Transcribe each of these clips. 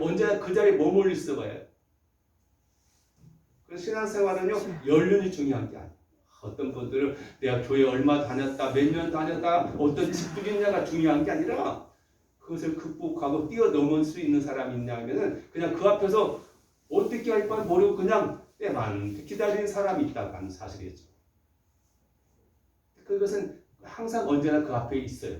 언제나 그 자리에 머물러 있어봐요. 그래서 신앙생활은요, 연륜이 중요한 게 아니에요. 어떤 분들은 내가 교회 얼마 다녔다, 몇 년 다녔다, 어떤 직분이냐가 중요한 게 아니라 그것을 극복하고 뛰어넘을 수 있는 사람이 있냐 하면은 그냥 그 앞에서 어떻게 할 바 모르고 그냥 때만 기다리는 사람이 있다고 하는 사실이죠. 그것은 항상 언제나 그 앞에 있어요.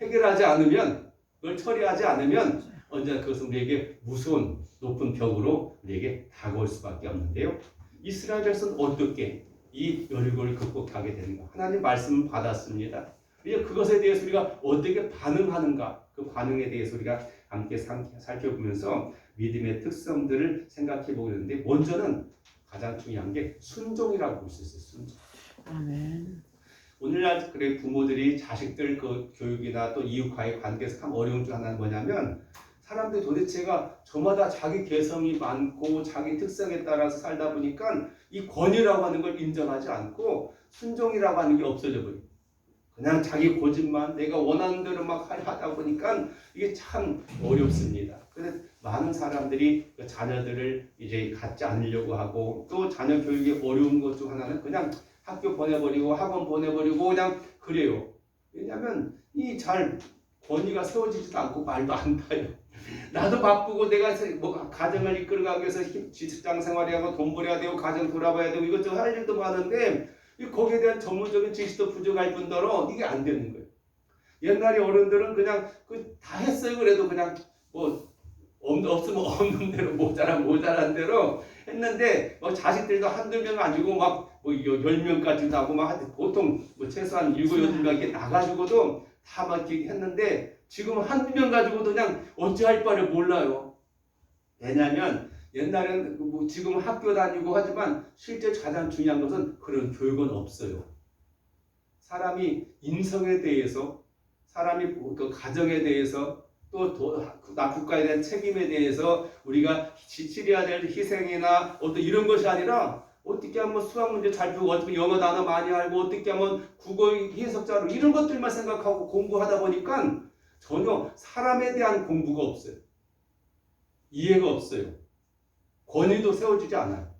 해결하지 않으면, 그걸 처리하지 않으면 언제나 그것은 우리에게 무서운 높은 벽으로 우리에게 다가올 수밖에 없는데요. 이스라엘 백성은 어떻게 이 여리고를 극복하게 되는가? 하나님 말씀을 받았습니다. 이제 그것에 대해서 우리가 어떻게 반응하는가? 그 반응에 대해서 우리가 함께 살펴보면서 믿음의 특성들을 생각해 보겠는데, 먼저는 가장 중요한 게 순종이라고 볼 수 있어요. 순종. 아멘. 오늘날 그래 부모들이 자식들 그 교육이나 또 이웃과의 관계에서 참 어려운 중 하나는 뭐냐면, 사람들이 도대체가 저마다 자기 개성이 많고 자기 특성에 따라서 살다 보니까 이 권위라고 하는 걸 인정하지 않고 순종이라고 하는 게 없어져 버려요. 그냥 자기 고집만 내가 원하는 대로 막 하다 보니까 이게 참 어렵습니다. 그래서 많은 사람들이 자녀들을 이제 갖지 않으려고 하고, 또 자녀 교육이 어려운 것 중 하나는 그냥 학교 보내버리고 학원 보내버리고 그냥 그래요. 왜냐하면 이 잘 권위가 세워지지도 않고 말도 안 타요. 나도 바쁘고 내가 뭐 가정을 이끌어가기 위해서 직장 생활해야 하고 돈 벌어야 되고 가정 돌아봐야 되고 이것저것 할 일도 많은데 거기에 대한 전문적인 지식도 부족할 뿐더러 이게 안 되는 거예요. 옛날에 어른들은 그냥 다 했어요. 그래도 그냥 뭐 없으면 없는 대로 모자란 대로 했는데 뭐 자식들도 한두 명 가지고 막 뭐 10명까지도 하고 막 보통 뭐 최소한 7, 8명 이렇게 나가지고도 다 막 이렇게 했는데 지금 한두 명 가지고도 그냥 어찌할 바를 몰라요. 왜냐하면 옛날에는 뭐 지금 학교 다니고 하지만 실제 가장 중요한 것은 그런 교육은 없어요. 사람이 인성에 대해서, 사람이 그 가정에 대해서, 또 국가에 대한 책임에 대해서 우리가 치러야 될 희생이나 어떤 이런 것이 아니라 어떻게 하면 수학 문제 잘 풀고 어떻게 영어 단어 많이 알고 어떻게 하면 국어 해석자로 이런 것들만 생각하고 공부하다 보니까 전혀 사람에 대한 공부가 없어요. 이해가 없어요. 권위도 세워주지 않아요.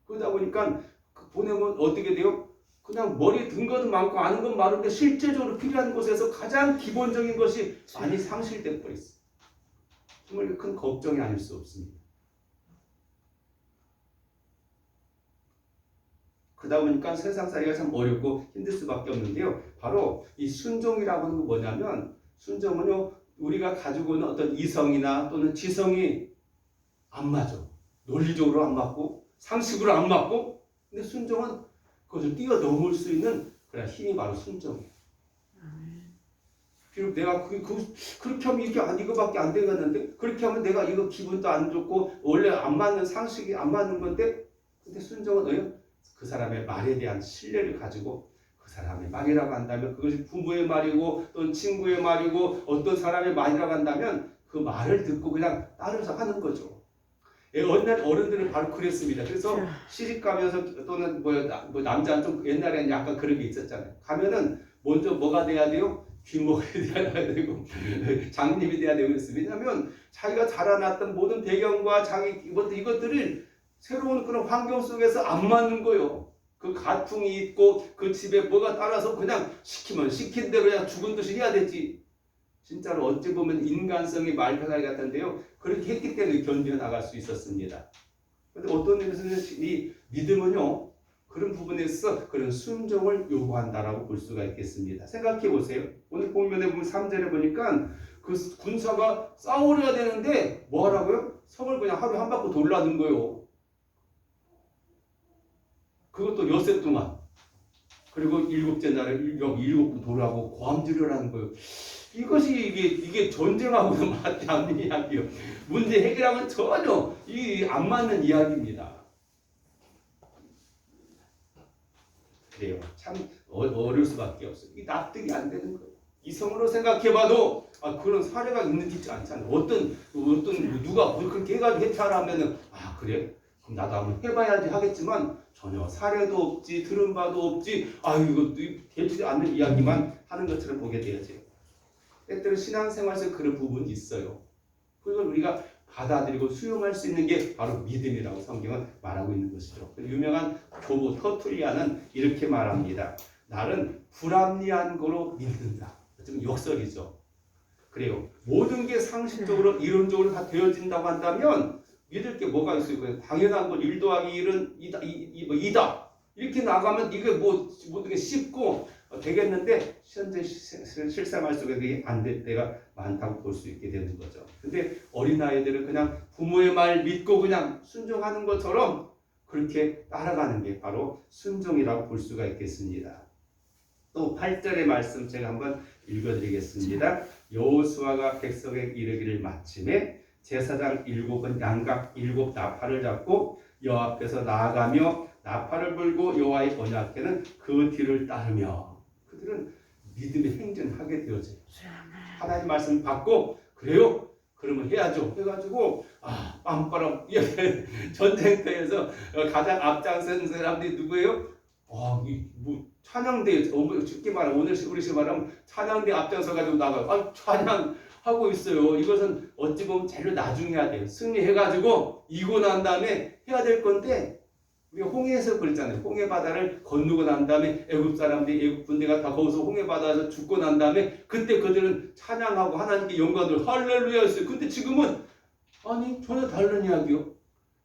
그러다 보니까 보내면 어떻게 돼요? 그냥 머리에 든 것은 많고 아는 건 많은데 실제적으로 필요한 곳에서 가장 기본적인 것이 많이 상실돼 버렸어요. 정말 큰 걱정이 아닐 수 없습니다. 그러다 보니까 세상살이가 참 어렵고 힘들 수밖에 없는데요. 바로 이 순종이라고 하는 건 뭐냐면, 순종은요, 우리가 가지고 있는 어떤 이성이나 또는 지성이 안 맞아. 논리적으로 안 맞고 상식으로 안 맞고, 근데 순종은 그것을 뛰어넘을 수 있는 그런 힘이 바로 순종이에요. 비록 내가 그렇게 하면 이거밖에 안 되겠는데, 그렇게 하면 내가 이거 기분도 안 좋고 원래 안 맞는 상식이 안 맞는 건데, 근데 순종은 그 사람의 말에 대한 신뢰를 가지고 그 사람의 말이라고 한다면 그것이 부모의 말이고 또는 친구의 말이고 어떤 사람의 말이라고 한다면 그 말을 듣고 그냥 따라서 하는 거죠. 옛날 어른들은 바로 그랬습니다. 그래서 시집 가면서 또는 남자는 좀 옛날에는 약간 그런 게 있었잖아요. 가면은 먼저 뭐가 돼야 돼요? 귀머가 돼야 되고 장님이 돼야 되고 그랬습니다. 왜냐하면 자기가 자라났던 모든 배경과 자기 이것들을 새로운 그런 환경 속에서 안 맞는 거예요. 그 가풍이 있고 그 집에 뭐가 따라서 그냥 시키면 시킨 대로 그냥 죽은 듯이 해야 되지. 진짜로 어찌 보면 인간성이 말편하게 같은데요. 그렇게 했기 때문에 견뎌 나갈 수 있었습니다. 그런데 어떤 의미에서는 이 믿음은요, 그런 부분에서 그런 순종을 요구한다라고 볼 수가 있겠습니다. 생각해 보세요. 오늘 본문에 보면 3절에 보니까 그 군사가 싸우려야 되는데 뭐 하라고요? 성을 그냥 하루 한 바퀴 돌라는 거예요. 그것도 엿새 동안. 그리고 7째 날에 7번 돌아가고 고함지르라는 거예요. 이것이 이게 전쟁하고는 맞지 않는 이야기예요. 문제 해결하면 전혀 안 맞는 이야기입니다. 그래요. 참 어려울 수밖에 없어요. 이 납득이 안 되는 거예요. 이성으로 생각해봐도 그런 사례가 있는지 않잖아요. 어떤 누가 그렇게 해가지고 해탈하면은 그래? 그럼 나도 한번 해봐야지 하겠지만 전혀 사례도 없지 들은 바도 없지 이거 되지 않는 이야기만 하는 것처럼 보게 되어져요. 때때로 신앙생활에서 그런 부분이 있어요. 그걸 우리가 받아들이고 수용할 수 있는 게 바로 믿음이라고 성경은 말하고 있는 것이죠. 유명한 교부 터툴리아는 이렇게 말합니다. 나는 불합리한 거로 믿는다. 좀 욕설이죠. 그래요. 모든 게 상식적으로 이론적으로 다 되어진다고 한다면 믿을 게 뭐가 있어요? 당연한 건 1 더하기 1은 2다. 이렇게 나가면 이게 모든 게 쉽고 되겠는데 현재 실생활 속에 그게 안 될 때가 많다고 볼 수 있게 되는 거죠. 근데 어린아이들은 그냥 부모의 말 믿고 그냥 순종하는 것처럼 그렇게 따라가는 게 바로 순종이라고 볼 수가 있겠습니다. 또 8절의 말씀 제가 한번 읽어드리겠습니다. 여호수아가 백성에게 이르기를 마침에 제사장 7은 양각 7 나팔을 잡고 여호와 앞에서 나아가며 나팔을 불고 여호와의 언약궤는 그 뒤를 따르며 그들은 믿음의 행진하게 되어져요. 하나님 말씀 받고 그래요? 그러면 해야죠. 해가지고 빰빠람 전쟁터에서 가장 앞장선 사람들이 누구예요? 찬양대 쉽게 말하면 오늘 우리 말하면 찬양대 앞장서 가지고 나가요. 찬양하고 있어요. 이것은 어찌 보면 제일 나중에 해야 돼요. 승리해가지고 이고 난 다음에 해야 될 건데 우리가 홍해에서 그랬잖아요. 홍해 바다를 건너고 난 다음에 애굽 사람들이 애굽 군대가 다 거기서 홍해 바다에서 죽고 난 다음에 그때 그들은 찬양하고 하나님께 영광을 할렐루야 했어요. 근데 지금은 전혀 다른 이야기요.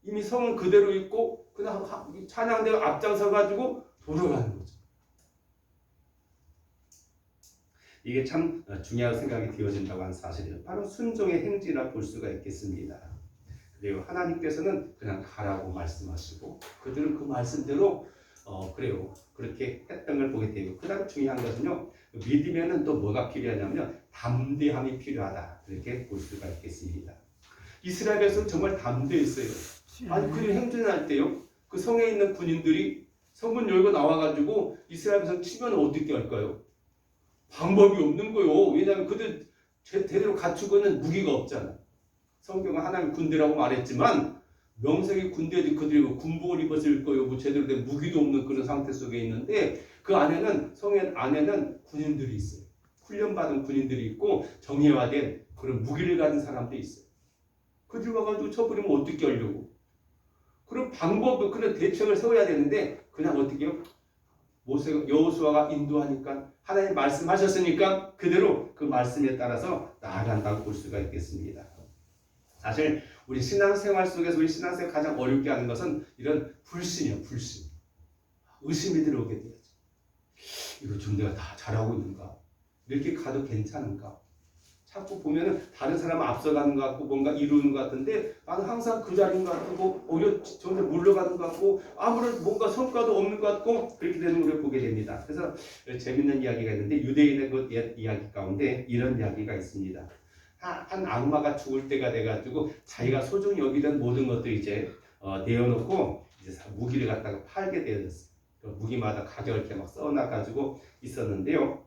이미 성은 그대로 있고 그냥 찬양대가 앞장서 가지고 돌아가는 거죠. 이게 참 중요한 생각이 되어진다고 하는 사실이에요. 바로 순종의 행지라 볼 수가 있겠습니다. 그리고 하나님께서는 그냥 가라고 말씀하시고 그들은 그 말씀대로 그래요. 그렇게 했던 걸 보게 되고 그다음 중요한 것은요. 믿으면은 또 뭐가 필요하냐면 담대함이 필요하다. 그렇게 볼 수가 있겠습니다. 이스라엘 백성 정말 담대했어요. 그 행진할 때요. 그 성에 있는 군인들이 성문 열고 나와가지고 이스라엘 백성 치면 어떻게 할까요? 방법이 없는 거예요. 왜냐하면 그들 제대로 갖추고 있는 무기가 없잖아. 성경은 하나님 군대라고 말했지만 명색이 군대지 그들이 군복을 입었을 거예요. 제대로 된 무기도 없는 그런 상태 속에 있는데 그 안에는 성의 안에는 군인들이 있어요. 훈련받은 군인들이 있고 정예화된 그런 무기를 가진 사람들이 있어요. 그들 와가지고 쳐버리면 어떻게 하려고? 그런 방법도 그런 대책을 세워야 되는데 그냥 어떻게 해요? 여호수아가 인도하니까 하나님 말씀하셨으니까 그대로 그 말씀에 따라서 나아간다고 볼 수가 있겠습니다. 사실 우리 신앙생활 속에서 우리 신앙생활 가장 어렵게 하는 것은 이런 불신이에요. 불신. 의심이 들어오게 돼야죠. 이거 지금 내가 다 잘하고 있는가? 이렇게 가도 괜찮은가? 자꾸 보면은 다른 사람은 앞서가는 것 같고 뭔가 이루는 것 같은데 나는 항상 그 자리인 것 같고 오히려 점점 물러가는 것 같고 아무런 뭔가 성과도 없는 것 같고 그렇게 되는 걸 보게 됩니다. 그래서 재밌는 이야기가 있는데 유대인의 그 옛 이야기 가운데 이런 이야기가 있습니다. 한 악마가 죽을 때가 돼가지고 자기가 소중히 여기던 모든 것들 이제 내어놓고 이제 무기를 갖다가 팔게 되었어요. 그 무기마다 가격을 이렇게 막 써놔가지고 있었는데요.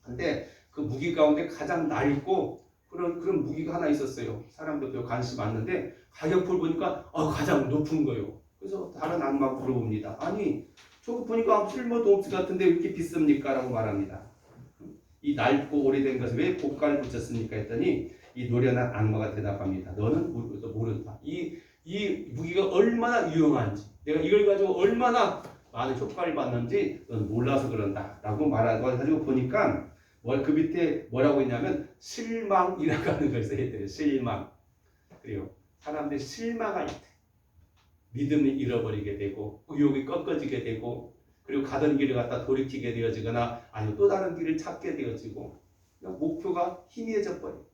근데 그 무기 가운데 가장 낡고 그런 무기가 하나 있었어요. 사람들도 관심 많는데 가격표를 보니까 가장 높은 거예요. 그래서 다른 악마가 물어봅니다. 아니 저거 보니까 아무 쓸모도 없을 것 같은데 왜 이렇게 비쌉니까? 라고 말합니다. 이 낡고 오래된 것을 왜 고가를 붙였습니까? 했더니 이 노련한 악마가 대답합니다. 너는 모른다. 이 무기가 얼마나 유용한지 내가 이걸 가지고 얼마나 많은 효과를 받는지 넌 몰라서 그런다. 라고 말하고 보니까 그 밑에 뭐라고 했냐면 실망이라고 하는 걸 써야 돼요. 실망. 그리고 사람들이 실망할 때 믿음을 잃어버리게 되고 의욕이 꺾어지게 되고 그리고 가던 길을 갖다 돌이키게 되어지거나 아니면 또 다른 길을 찾게 되어지고 목표가 희미해져 버려요.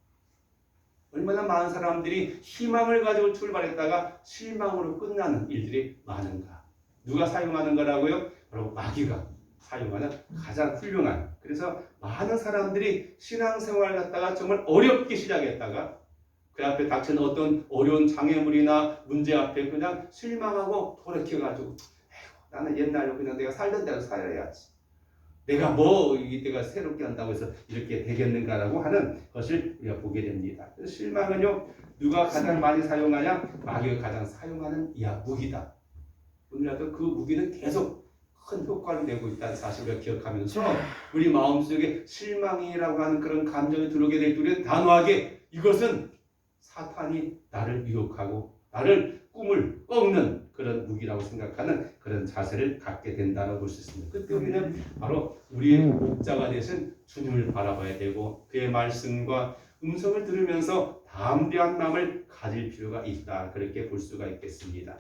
얼마나 많은 사람들이 희망을 가지고 출발했다가 실망으로 끝나는 일들이 많은가. 누가 사용하는 거라고요? 바로 마귀가 사용하는 가장 훌륭한. 그래서 많은 사람들이 신앙생활을 갖다가 정말 어렵게 시작했다가 그 앞에 닥치는 어떤 어려운 장애물이나 문제 앞에 그냥 실망하고 돌이켜가지고 나는 옛날로 그냥 내가 살던 대로 살아야지. 내가 내가 새롭게 한다고 해서 이렇게 되겠는가라고 하는 것을 우리가 보게 됩니다. 그래서 실망은요, 누가 가장 많이 사용하냐? 마귀가 가장 사용하는 무기다. 오늘날도 그 무기는 계속 큰 효과를 내고 있다는 사실을 기억하면서 우리 마음속에 실망이라고 하는 그런 감정이 들어오게 될 때 우리는 단호하게 이것은 사탄이 나를 유혹하고 나를 꿈을 꺾는 그런 무기라고 생각하는 그런 자세를 갖게 된다고 볼 수 있습니다. 그때 우리는 바로 우리의 목자가 되신 주님을 바라봐야 되고 그의 말씀과 음성을 들으면서 담대한 마음을 가질 필요가 있다. 그렇게 볼 수가 있겠습니다.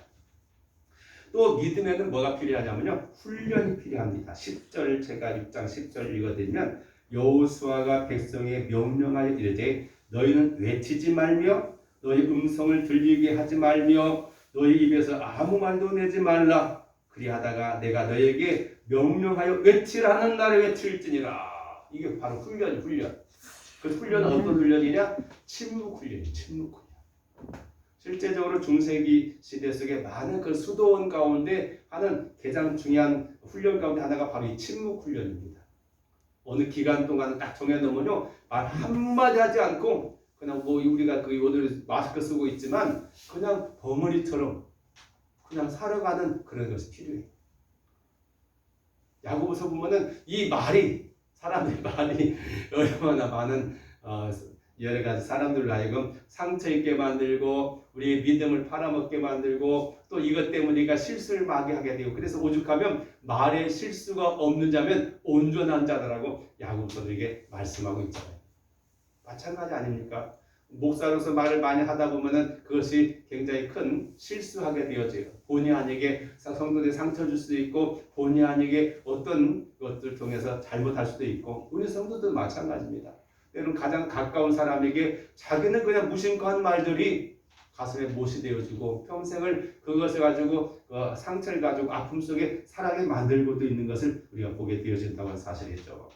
또 믿음에는 뭐가 필요하냐면요. 훈련이 필요합니다. 10절 제가 6장 10절 읽어드리면 여호수아가 백성에 명령하여 이르되 너희는 외치지 말며 너희 음성을 들리게 하지 말며 너희 입에서 아무 말도 내지 말라. 그리하다가 내가 너희에게 명령하여 외치라는 날에 외칠지니라. 이게 바로 훈련. 그 훈련은 어떤 훈련이냐? 침묵 훈련이에요. 침묵 훈련. 실제적으로 중세기 시대 속에 많은 그 수도원 가운데 하는 가장 중요한 훈련 가운데 하나가 바로 이 침묵 훈련입니다. 어느 기간 동안 딱 정해놓으면요, 말 한마디 하지 않고 그냥 뭐 우리가 그 오늘 마스크 쓰고 있지만 그냥 벙어리처럼 그냥 살아가는 그런 것이 필요해요. 야고보서 보면은 이 말이 사람들의 말이 얼마나 많은 여러 가지 사람들로 하여금 상처 있게 만들고 우리의 믿음을 팔아먹게 만들고 또 이것 때문에 우리가 실수를 많이 하게 되고 그래서 오죽하면 말에 실수가 없는 자면 온전한 자라고 야고보서에게 말씀하고 있잖아요. 마찬가지 아닙니까? 목사로서 말을 많이 하다 보면은 그것이 굉장히 큰 실수하게 되어져요. 본의 아니게 성도들이 상처 줄 수도 있고 본의 아니게 어떤 것들을 통해서 잘못할 수도 있고 우리 성도도 마찬가지입니다. 때로는 가장 가까운 사람에게 자기는 그냥 무심코한 말들이 가슴에 못이 되어지고 평생을 그것을 가지고 상처를 가지고 아픔 속에 살아게 만들고도 있는 것을 우리가 보게 되어진다고 하는 사실이죠.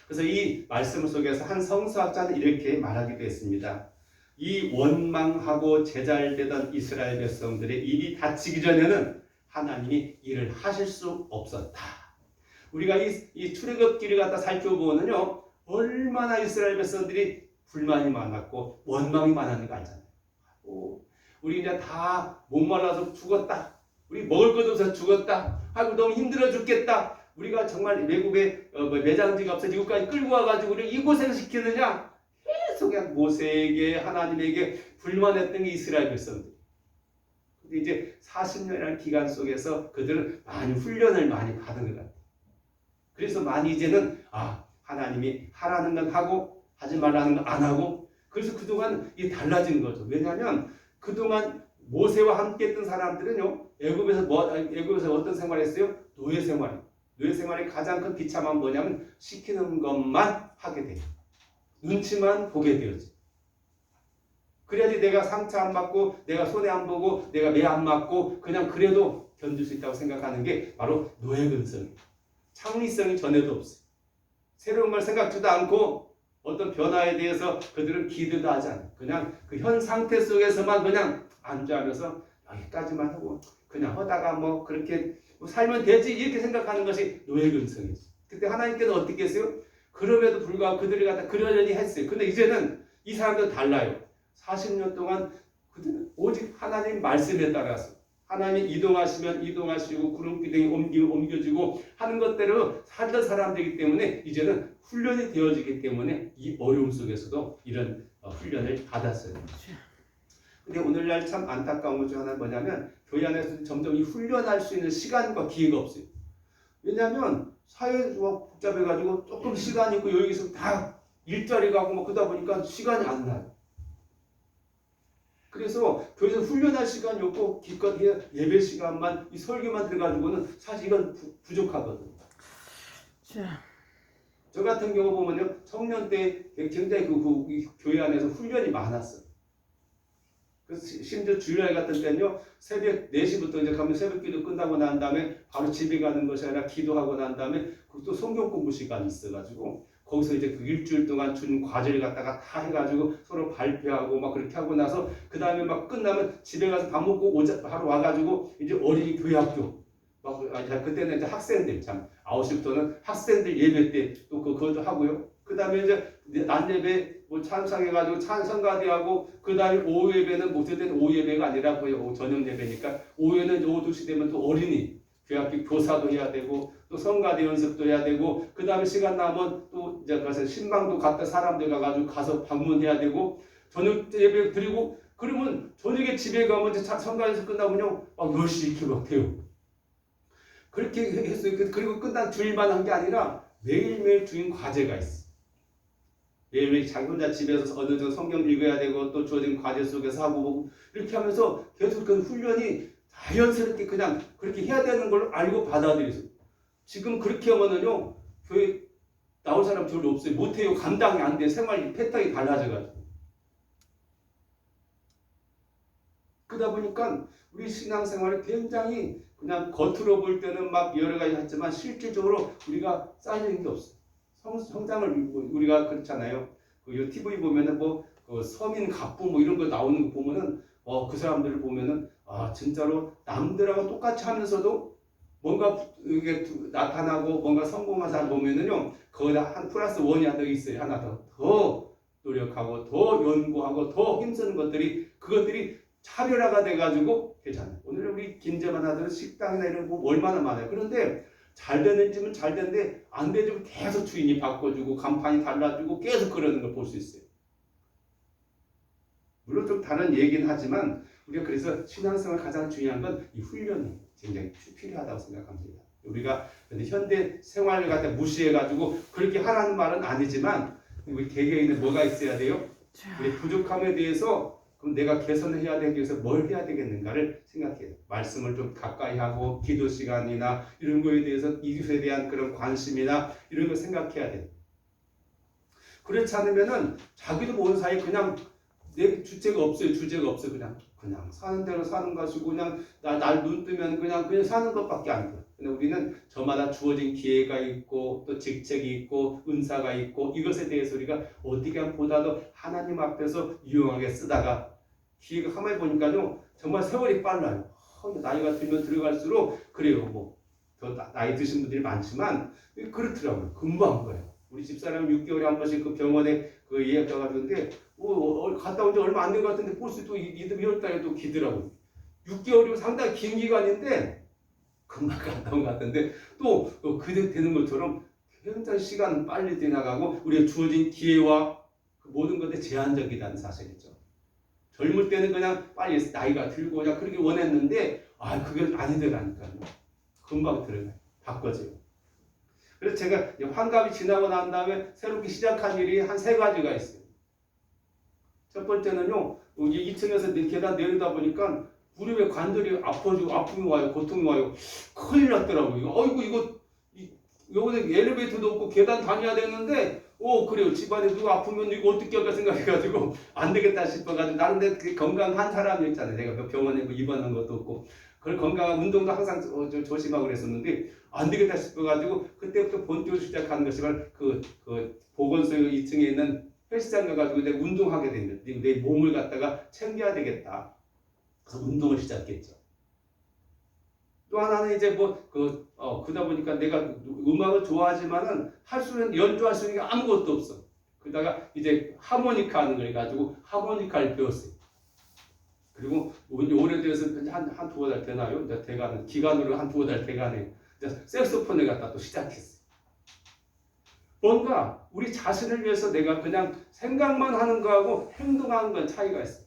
그래서 이 말씀 속에서 한 성서학자는 이렇게 말하기도 했습니다. 이 원망하고 제잘되던 이스라엘 백성들의 입이 닫히기 전에는 하나님이 일을 하실 수 없었다. 우리가 이 출애굽기를 갖다 살펴보면요, 얼마나 이스라엘 백성들이 불만이 많았고 원망이 많았는 거 알잖아요. 우리 이제 다 목말라서 죽었다. 우리 먹을 것 없어서 죽었다. 아이고 너무 힘들어 죽겠다. 우리가 정말 외국에 매장지가 없어서 이곳까지 끌고 와가지고 우리 이곳에서 시키느냐? 계속 그냥 모세에게 하나님에게 불만했던 게 이스라엘 백성들. 근데 이제 40년이라는 기간 속에서 그들은 많이 훈련을 많이 받은 것 같아요. 그래서 많이 이제는 하나님이 하라는 건 하고 하지 말라는 건 안 하고 그래서 그동안 이게 달라진 거죠. 왜냐하면 그동안 모세와 함께 했던 사람들은요 애굽에서 어떤 생활했어요? 노예 생활. 노예 생활의 가장 큰 비참한 뭐냐면 시키는 것만 하게 돼요. 눈치만 보게 되어지. 그래야지 내가 상처 안 받고 내가 손해 안 보고 내가 매 안 맞고 그냥 그래도 견딜 수 있다고 생각하는 게 바로 노예 근성이에요. 창의성이 전에도 없어요. 새로운 걸 생각지도 않고 어떤 변화에 대해서 그들은 기대도 하지 않아요. 그냥 그 현 상태 속에서만 그냥 안주하면서 여기까지만 하고 그냥 하다가 뭐 그렇게 살면 되지 이렇게 생각하는 것이 노예 근성이죠. 그때 하나님께서 어떻게 했어요? 그럼에도 불구하고 그들이 갖다 그러려니 했어요. 근데 이제는 이 사람들은 달라요. 40년 동안 그들은 오직 하나님 말씀에 따라서 하나님이 이동하시면 이동하시고 구름 기둥이 옮겨지고 하는 것대로 살던 사람들이기 때문에 이제는 훈련이 되어지기 때문에 이 어려움 속에서도 이런 훈련을 받았어요. 근데 오늘날 참 안타까운 것 중 하나는 뭐냐면 교회 안에서 점점 이 훈련할 수 있는 시간과 기회가 없어요. 왜냐하면 사회가 복잡해가지고 조금 시간이 있고 여기서 다 일자리 가고 뭐 그러다 보니까 시간이 안 나요. 그래서 교회에서 훈련할 시간이 없고 기껏 예배 시간만 이 설교만 들어가지고는 사실 이건 부족하거든요. 저 같은 경우 보면요 청년 때 굉장히 그 교회 안에서 훈련이 많았어요. 그래서 심지어 주일날 같은 때는요 새벽 4시부터 이제 가면 새벽기도 끝나고 난 다음에 바로 집에 가는 것이 아니라 기도하고 난 다음에 또 성경 공부 시간이 있어가지고 거기서 이제 그 일주일 동안 준 과제를 갖다가 다 해가지고 서로 발표하고 막 그렇게 하고 나서 그 다음에 막 끝나면 집에 가서 밥 먹고 바로 와가지고 이제 어린이 교회학교 막 그때는 이제 학생들 참 9시부터는 학생들 예배 때 또 그것도 하고요. 그 다음에 이제 낮 예배 뭐 찬양해가지고 찬성가대하고 그 다음에 오후 예배는 못했던 오후 예배가 아니라 거의 저녁 예배니까 오후에는 오후 2시 되면 또 어린이 교학교 교사도 해야 되고 또 성가대 연습도 해야 되고 그 다음에 시간 나면 또 이제 가서 신방도 갔다 사람들 가가지고 가서 방문해야 되고 저녁 예배 드리고 그러면 저녁에 집에 가면 이제 성가에서 끝나면요 막 10시 이렇게 막 돼요. 그렇게 했어요. 그리고 끝난 주일만 한 게 아니라 매일매일 주인 과제가 있어. 매일매일 자기 혼자 집에서 어느 정도 성경 읽어야 되고 또 주어진 과제 속에서 하고 뭐 이렇게 하면서 계속 그 훈련이 자연스럽게 그냥 그렇게 해야 되는 걸 알고 받아들여서 지금 그렇게 하면은요 교회 나올 사람 별로 없어요. 못해요. 감당이 안 돼. 생활 패턴이 달라져가지고. 그러다 보니까 우리 신앙생활이 굉장히 그냥 겉으로 볼 때는 막 여러 가지 하지만 실질적으로 우리가 쌓이는 게 없어요. 성장을 우리가 그렇잖아요. 그 TV 보면은 그 서민 갑부 뭐 이런 거 나오는 거 보면은 그 사람들을 보면은 진짜로 남들하고 똑같이 하면서도 뭔가 이게 나타나고 뭔가 성공한 사람 보면은요 거기다 한 플러스 원이 하나 더 있어요. 하나 더 노력하고 더 연구하고 더 힘쓰는 그것들이 차별화가 돼가지고 괜찮아요. 오늘 우리 김제만 하더라도 식당이나 이런 거 얼마나 많아요. 그런데 잘 되는 집은 잘 되는데 안 되는 집은 계속 주인이 바꿔주고 간판이 달라지고 계속 그러는 걸 볼 수 있어요. 물론 좀 다른 얘기는 하지만 우리가 그래서 신앙생활 가장 중요한 건 이 훈련이 굉장히 필요하다고 생각합니다. 우리가 현대 생활을 갖다 무시해가지고 그렇게 하라는 말은 아니지만 우리 개개인은 뭐가 있어야 돼요? 우리 부족함에 대해서 그럼 내가 개선해야 되기 위해서 뭘 해야 되겠는가를 생각해요. 말씀을 좀 가까이 하고 기도 시간이나 이런 거에 대해서 이웃에 대한 그런 관심이나 이런 걸 생각해야 돼요. 그렇지 않으면은 자기도 모르는 사이에 그냥 내 주체가 없어요. 주제가 없어요. 그냥 사는 대로 사는 것이고 그냥 날 눈 뜨면 그냥 사는 것밖에 안 돼요. 근데 우리는 저마다 주어진 기회가 있고 또 직책이 있고 은사가 있고 이것에 대해서 우리가 어떻게 하면 보다 더 하나님 앞에서 유용하게 쓰다가 기회가 가만히 보니까요 정말 세월이 빨라요. 나이가 들면 들어갈수록 그래요. 더 나이 드신 분들이 많지만 그렇더라고요. 금방 거예요. 우리 집사람 6개월에 한 번씩 그 병원에 그 예약 가가지고인데 갔다 온 지 얼마 안 된 것 같은데 벌써 또 2월 달에 또 기더라고요. 6개월이면 상당히 긴 기간인데 금방 갔다 온 것 같은데 또 그대 되는 것처럼 굉장히 시간은 빨리 지나가고 우리가 주어진 기회와 그 모든 것에 제한적이라는 사실이죠. 젊을 때는 그냥 빨리 나이가 들고 그냥 그렇게 원했는데 그게 아니더라니까요. 금방 들어가요. 바꿔져요. 그래서 제가 환갑이 지나고 난 다음에 새롭게 시작한 일이 한 3가지가 있어요. 첫 번째는요, 2층에서 계단 내리다 보니까 무릎에 관절이 아파지고 아픔이 와요, 고통이 와요. 큰일 났더라고요. 여기서 엘리베이터도 없고 계단 다녀야 되는데, 그래요. 집안에 누가 아프면 이거 어떻게 할까 생각해가지고 안 되겠다 싶어가지고 나름대로 건강한 사람이었잖아요. 내가 병원에 입원한 것도 없고. 그런 건강한 운동도 항상 조심하고 그랬었는데 안 되겠다 싶어가지고 그때부터 본격으로 시작하는 것이 바로 그 보건소 2층에 있는 헬스장 가가지고 내가 운동하게 됩니다. 내 몸을 갖다가 챙겨야 되겠다. 그래서 운동을 시작했죠. 또 하나는 이제 그러다 보니까 내가 음악을 좋아하지만은 연주할 수 있는 게 아무것도 없어. 그러다가 이제 하모니카 하는 걸 가지고 하모니카를 배웠어요. 그리고 오래돼서 한 두어 달 되나요? 이제 대가는 기간으로 한 두어 달 돼가네요. 색소폰을 갖다 또 시작했어요. 뭔가 우리 자신을 위해서 내가 그냥 생각만 하는 거하고 행동하는 건 차이가 있어요.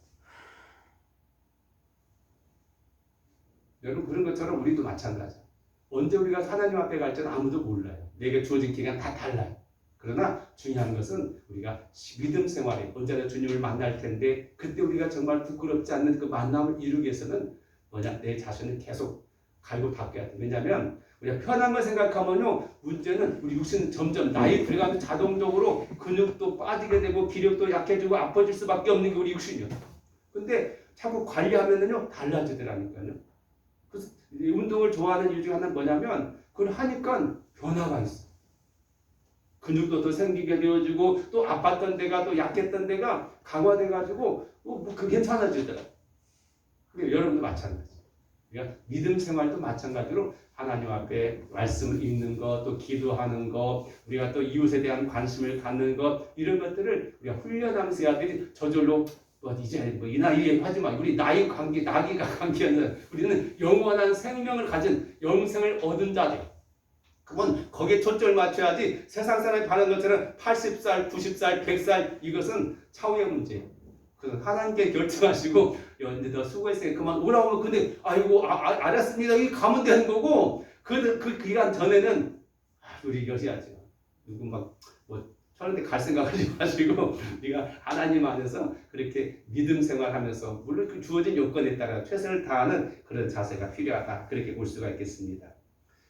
여러분 그런 것처럼 우리도 마찬가지예요. 언제 우리가 하나님 앞에 갈지는 아무도 몰라요. 내게 주어진 기간 다 달라요. 그러나 중요한 것은 우리가 믿음 생활에 언제나 주님을 만날 텐데 그때 우리가 정말 부끄럽지 않는 그 만남을 이루기 위해서는 내 자신을 계속 갈고 닦아야 돼요. 왜냐하면 우리가 편한 걸 생각하면요 문제는 우리 육신은 점점 나이 들어가면 자동적으로 근육도 빠지게 되고 기력도 약해지고 아파질 수밖에 없는 게 우리 육신이요. 근데 자꾸 관리하면은요 달라지더라니까요. 그래서 운동을 좋아하는 이유 중 하나는 뭐냐면 그걸 하니까 변화가 있어. 근육도 더 생기게 되어지고 또 아팠던 데가 또 약했던 데가 강화돼가지고 그게 괜찮아지더라. 여러분도 마찬가지. 그러니까 믿음 생활도 마찬가지로 하나님 앞에 말씀을 읽는 것, 또 기도하는 것, 우리가 또 이웃에 대한 관심을 갖는 것 이런 것들을 우리가 훈련하면서 해야 되지 저절로 이제 이 나이에 하지 마. 우리 나기가 관계는 우리는 영원한 생명을 가진 영생을 얻은 자들. 그건 거기에 초점을 맞춰야지 세상 사람이 바라는 것처럼 80살, 90살, 100살 이것은 차후의 문제예요. 그 하나님께 결정하시고 이제 너 수고했으니까 그만 오라고. 근데 아이고 알았습니다. 이 가면 되는 거고 그 기간 전에는 우리 이것이 하죠. 누구 막뭐 저런데 갈 생각하지 마시고 우리가 하나님 안에서 그렇게 믿음 생활하면서 물론 그 주어진 요건에 따라 최선을 다하는 그런 자세가 필요하다. 그렇게 볼 수가 있겠습니다.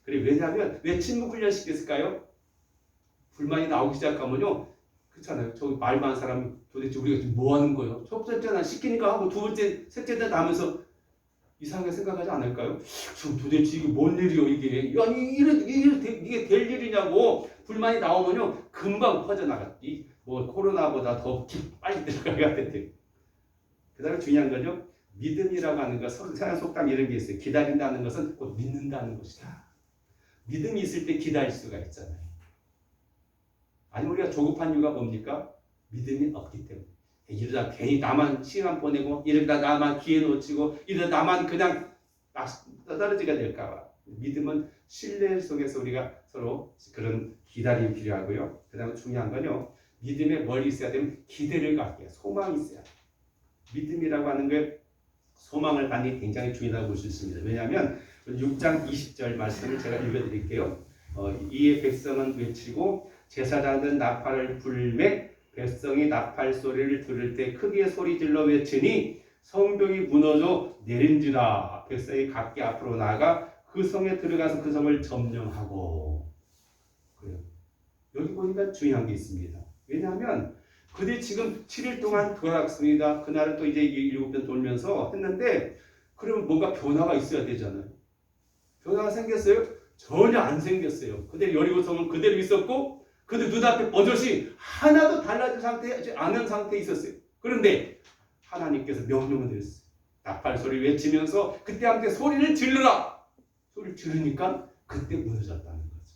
그리고 왜냐하면 왜 침묵 훈련 시켰을까요? 불만이 나오기 시작하면요. 그렇잖아요. 저 말 많은 사람이 도대체 우리가 지금 뭐 하는 거예요? 첫 번째는 시키니까 하고 두 번째, 셋째 때 하면서 이상하게 생각하지 않을까요? 지금 도대체 이게 뭔 일이요 이게? 아니 이게 될 일이냐고 불만이 나오면요 금방 퍼져나가. 뭐 코로나보다 더 빨리 들어가야 돼. 그다음에 중요한 거죠. 믿음이라고 하는 것, 서양 속담 이런 게 있어요. 기다린다는 것은 곧 믿는다는 것이다. 믿음이 있을 때 기다릴 수가 있잖아요. 아니 우리가 조급한 이유가 뭡니까? 믿음이 없기 때문에. 이러다 괜히 나만 시간 보내고 이러다 나만 기회 놓치고 이러다 나만 그냥 떨어지게 될까봐. 믿음은 신뢰 속에서 우리가 서로 그런 기다림이 필요하고요. 그 다음에 중요한 건요. 믿음에 뭘 있어야 되면 기대를 갖게 소망이 있어야 돼요. 믿음이라고 하는 게 소망을 갖는 게 굉장히 중요하다고 볼 수 있습니다. 왜냐하면 6장 20절 말씀을 제가 읽어드릴게요. 이에 백성은 외치고 제사장은 나팔을 불매 백성이 나팔 소리를 들을 때 크게 소리질러 외치니 성벽이 무너져 내린지라. 백성이 각기 앞으로 나아가 그 성에 들어가서 그 성을 점령하고. 그래요. 여기 보니까 중요한 게 있습니다. 왜냐하면 그들이 지금 7일 동안 돌아갔습니다. 그날은 또 이제 7번 돌면서 했는데 그러면 뭔가 변화가 있어야 되잖아요. 변화가 생겼어요? 전혀 안 생겼어요. 그대로 여리고성은 그대로 있었고 그들 눈앞에 버젓이 하나도 달라진 상태에 않은 상태에 있었어요. 그런데 하나님께서 명령을 드렸어요. 나팔 소리 외치면서 그때 함께 소리를 질러라. 소리를 지르니까 그때 무너졌다는 거죠.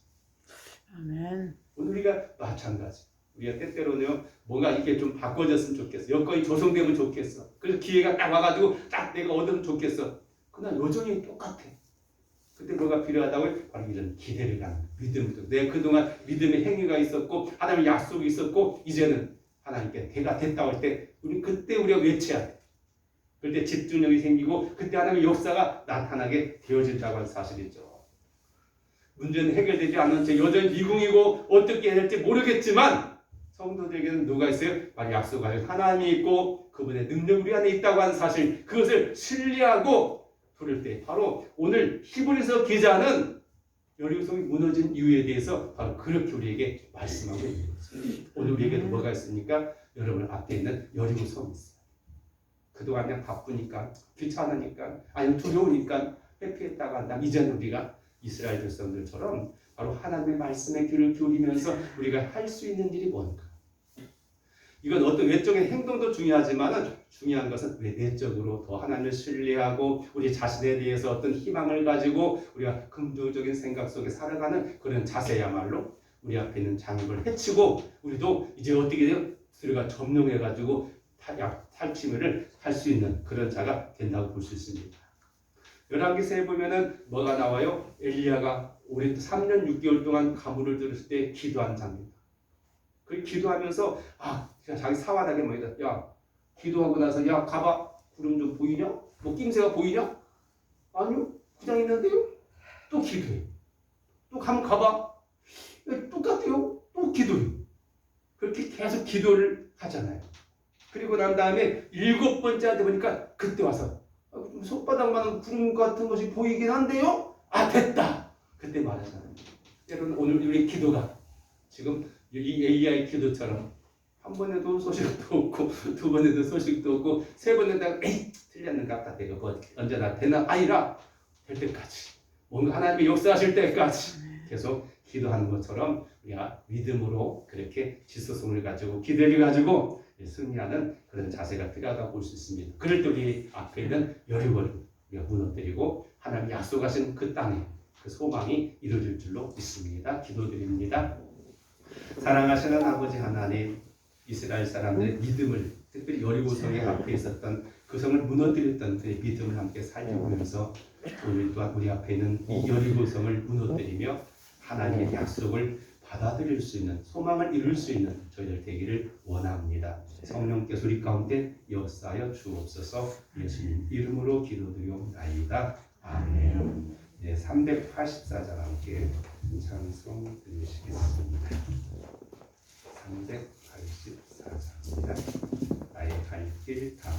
아멘. 오늘 우리가 마찬가지. 우리가 때때로는요, 뭔가 이게 좀 바꿔졌으면 좋겠어. 여건이 조성되면 좋겠어. 그래서 기회가 딱 와가지고 딱 내가 얻으면 좋겠어. 그러나 여전히 똑같아. 그때 뭐가 필요하다고요? 바로 이런 기대를 갖는 믿음부터. 내가 그동안 믿음의 행위가 있었고 하나님의 약속이 있었고 이제는 하나님께 대가 됐다고 할 때 그때 우리가 외쳐야 돼. 그때 집중력이 생기고 그때 하나님의 역사가 나타나게 되어진다고 하는 사실이죠. 문제는 해결되지 않은 채 여전히 미궁이고 어떻게 해야 될지 모르겠지만 성도들에게는 누가 있어요? 바로 약속할 하나님이 있고 그분의 능력이 우리 안에 있다고 하는 사실, 그것을 신뢰하고 부를 때 바로 오늘 히브리서 기자는 여리고성이 무너진 이유에 대해서 바로 그렇게 우리에게 말씀하고 있는 거죠. 오늘 우리에게도 뭐가 있습니까? 여러분 앞에 있는 여리고성이 있어요. 그동안 그냥 바쁘니까 귀찮으니까 아니면 두려우니까 회피했다가 한다. 이제는 우리가 이스라엘 백성들처럼 바로 하나님의 말씀에 귀를 기울이면서 우리가 할 수 있는 일이 뭔가. 이건 어떤 외적인 행동도 중요하지만 중요한 것은 내적으로 더 하나님을 신뢰하고 우리 자신에 대해서 어떤 희망을 가지고 우리가 긍정적인 생각 속에 살아가는 그런 자세야말로 우리 앞에 있는 장애를 해치고 우리도 이제 어떻게 돼요? 들어가 점령해가지고 탈취를 할 수 있는 그런 자가 된다고 볼 수 있습니다. 열왕기서에 보면은 뭐가 나와요? 엘리야가 올해 3년 6개월 동안 가물을 들었을 때 기도한 장면. 그 기도하면서 자기 사환하게 말이다. 야, 기도하고 나서 야 가봐. 구름 좀 보이냐? 뭐 낌새가 보이냐? 아니요. 그냥 있는데요. 또 기도해. 또 가면 가봐. 똑같아요. 또 기도해. 그렇게 계속 기도를 하잖아요. 그리고 난 다음에 7번째 보니까 그때 와서 손바닥만한 구름 같은 것이 보이긴 한데요. 됐다. 그때 말하잖아요. 여러분 오늘 우리 기도가 지금 이 AI 기도처럼 한 번에도 소식도 없고 두 번에도 소식도 없고 세 번에다가 틀렸는가 보다. 내가 뭐 언제나 되나 아니라 될 때까지 뭔가 하나님이 역사하실 때까지 계속 기도하는 것처럼 우리가 믿음으로 그렇게 지속성을 가지고 기대를 가지고 승리하는 그런 자세가 필요하다고 볼 수 있습니다. 그럴 때 우리 앞에 있는 여리고를 우리가 무너뜨리고 하나님 약속하신 그 땅에 그 소망이 이루어질 줄로 믿습니다. 기도드립니다. 사랑하시는 아버지 하나님, 이스라엘 사람들의 믿음을 특별히 여리고성의 앞에 있었던 그 성을 무너뜨렸던 그의 믿음을 함께 살펴보면서 오늘 또한 우리 앞에 있는 이 여리고성을 무너뜨리며 하나님의 약속을 받아들일 수 있는, 소망을 이룰 수 있는 저희들 되기를 원합니다. 성령께서 우리 가운데 역사하여 주옵소서. 예수님 이름으로 기도드리옵나이다. 아멘. 네, 384장 함께 찬송 드리시겠습니다. 384장입니다. 나의 갈 길 다.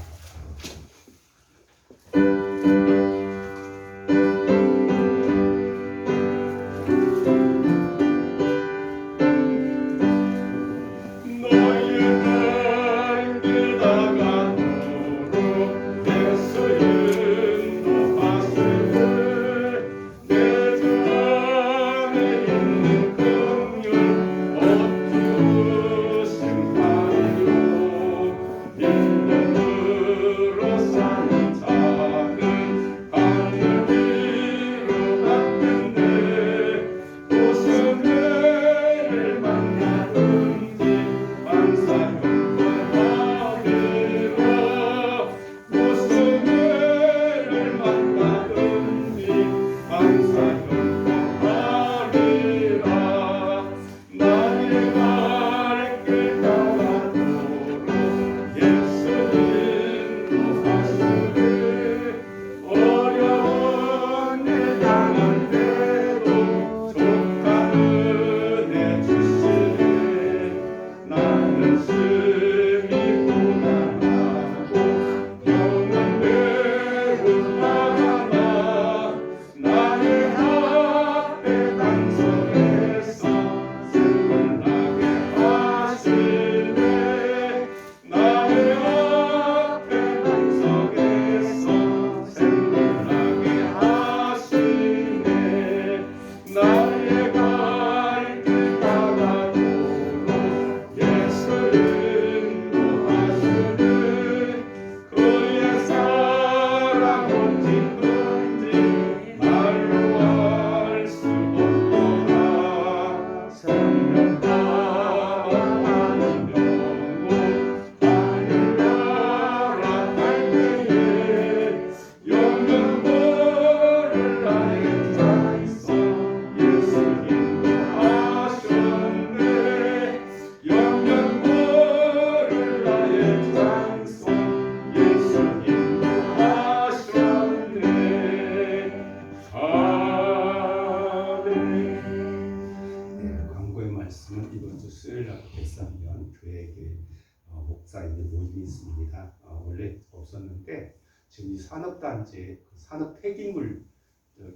목사님들 모임이 있습니다. 원래 없었는데 지금 이 산업단지 산업 폐기물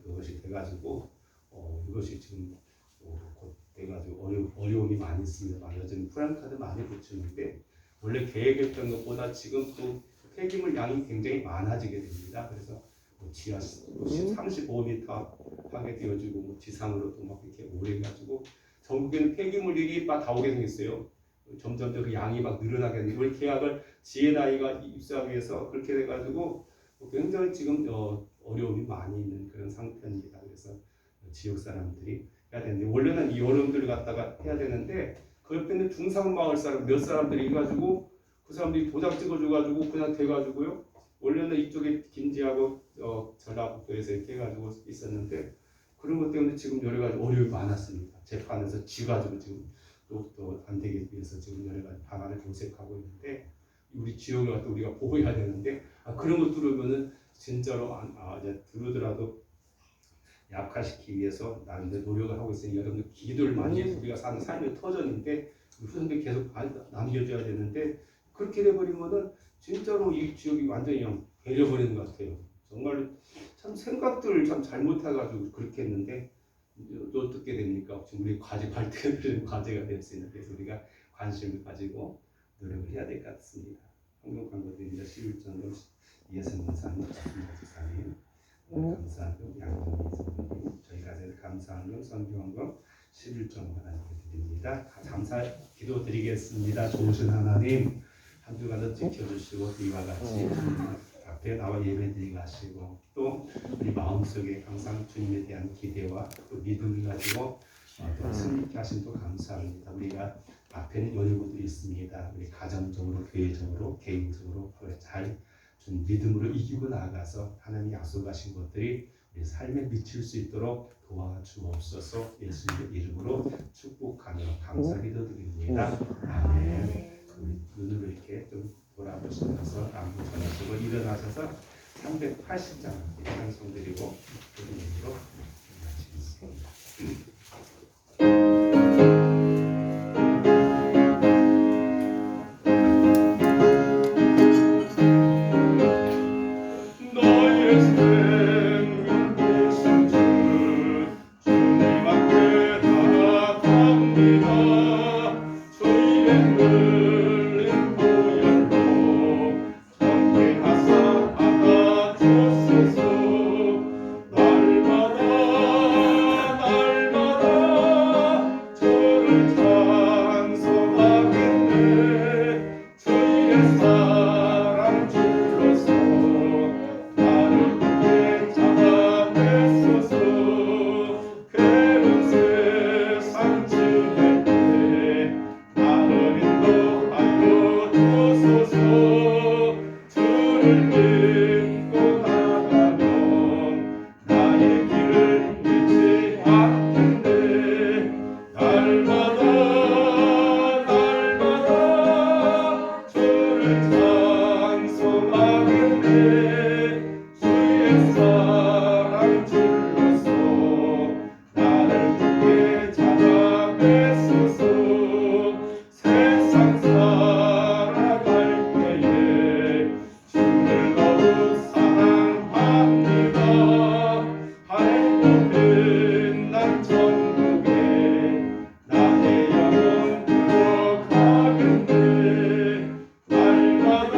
그것이 돼가지고 이것이 지금 곧 돼가지고 어려움이 많이 있습니다. 요즘 프랜카드 많이 붙이는데 원래 계획했던 것보다 지금 또 폐기물 양이 굉장히 많아지게 됩니다. 그래서 지하 35m 하게 되어지고 지상으로도 막 이렇게 오래가지고 전국에는 폐기물이 막 다 오게 생겼어요. 점점 그 양이 막 늘어나게 되고 우리 계약을 지혜나이가 입수하기 위해서 그렇게 돼가지고 굉장히 지금 어려움이 많이 있는 그런 상태입니다. 그래서 지역 사람들이 해야 되는데 원래는 이 어려움들을 갖다가 해야 되는데 그 옆에는 중상마을 사람 몇 사람들이 해가지고 그 사람들이 도장 찍어줘가지고 그냥 돼가지고요. 원래는 이쪽에 김제하고 전라북도에서 이렇게 해가지고 있었는데 그런 것 때문에 지금 여러 가지 어려움이 많았습니다. 재판에서 지가지고 지금 또 안 되기 위해서 지금 여러 가지 방안을 모색하고 있는데 우리 지역을 갖다 우리가 보호해야 되는데 그런 것 들으면은 진짜로 이제 들으더라도 약화시키기 위해서 나름대로 노력을 하고 있으니 여러분들 기도를 많이 해서 우리가 사는 삶의 터전인데 후손들 계속 남겨줘야 되는데 그렇게 돼버리면은 진짜로 이 지역이 완전히 그냥 배려버리는 것 같아요. 정말 참 생각들 참 잘못해가지고 그렇게 했는데 또 어떻게 됩니까? 지금 우리 과제 발표되는 과제가 될 수 있는 그래서 우리가 관심을 가지고 노력을 해야 될 것 같습니다. 한국광고드립니다. 11전도 이해성 목사님, 목사님 감사하고 양동희 선생님 저희가 감사하는 성경원금 11전 하나님께 드립니다. 감사 기도드리겠습니다. 좋으신 하나님 한 주간도 지켜주시고 이와 같이 앞에 나와 예배드리게 하시고 또 우리 마음속에 항상 주님에 대한 기대와 또 믿음을 가지고 또 승리케 하신 또 감사합니다. 우리가 앞에는 어려움들이 있습니다. 우리 가정적으로, 교회적으로, 개인적으로 잘 준 믿음으로 이기고 나아가서 하나님이 약속하신 것들이 우리 삶에 미칠 수 있도록 도와주옵소서. 예수님의 이름으로 축복하며 감사기도 드립니다. 아멘. 우리 눈으로 이렇게 좀 돌아보시면서 안부 전하시고 일어나셔서 380장 찬송 드리고 드림으로 마치겠습니다. 너의 생명 되신 주 주님 앞에 나아갑니다. 주의 흘린 보혈로 정죄하사 받아주소서. 날마다 주를 찬송하겠네. 주의 사랑 줄로서 나를 굳게 잡아내소서. 괴로운 세상 지낼 때 나를 인도하여 주소서. 주를 믿고 나가면 나의 길을 잃지 않겠네. 날마다 주를 찬송하겠네. 주의 사랑 줄로서 나를 굳게 잡아내소서. 세상 살아갈 때에 주를 더욱 사랑합니다. 하늘보는 난 천국에 나의 영혼 들어가겠네. 날마다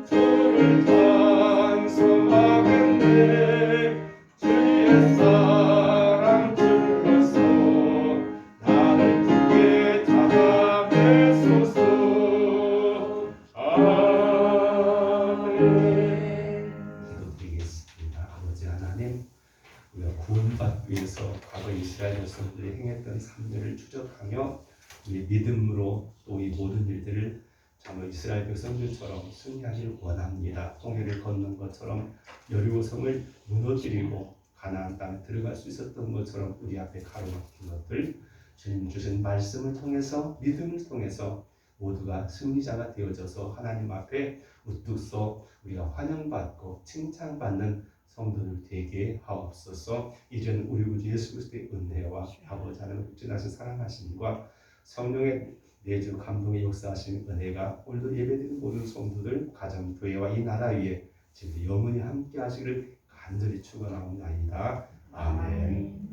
주를 찬송하겠네. 주의 사랑 줄로서 나를 굳게 잡아내소서. 아멘. 기도드리겠습니다. 아버지 하나님, 우리가 구원받기 위해서 과거 이스라엘 백성들이 행했던 삶들을 추적하며 우리 믿음으로 또 이 모든 일들을 정말 이스라엘 백성들처럼 승리하길 원합니다. 홍해를 건넌 것처럼 여리고성을 무너뜨리고 가나안 땅에 들어갈 수 있었던 것처럼 우리 앞에 가로막힌 것들 주님 주신 말씀을 통해서 믿음을 통해서 모두가 승리자가 되어져서 하나님 앞에 우뚝 서 우리가 환영받고 칭찬받는 성도들 되게 하옵소서. 이제는 우리 구주 예수 그리스도의 은혜와 아버지 하나님의 극진하신 사랑하심과 성령의 내주 감동의 역사하신 은혜가 오늘도 예배드리는 모든 성도들 가정 교회와 이 나라 위에 지금 영원히 함께 하시기를 간절히 축원하옵나이다. 아멘.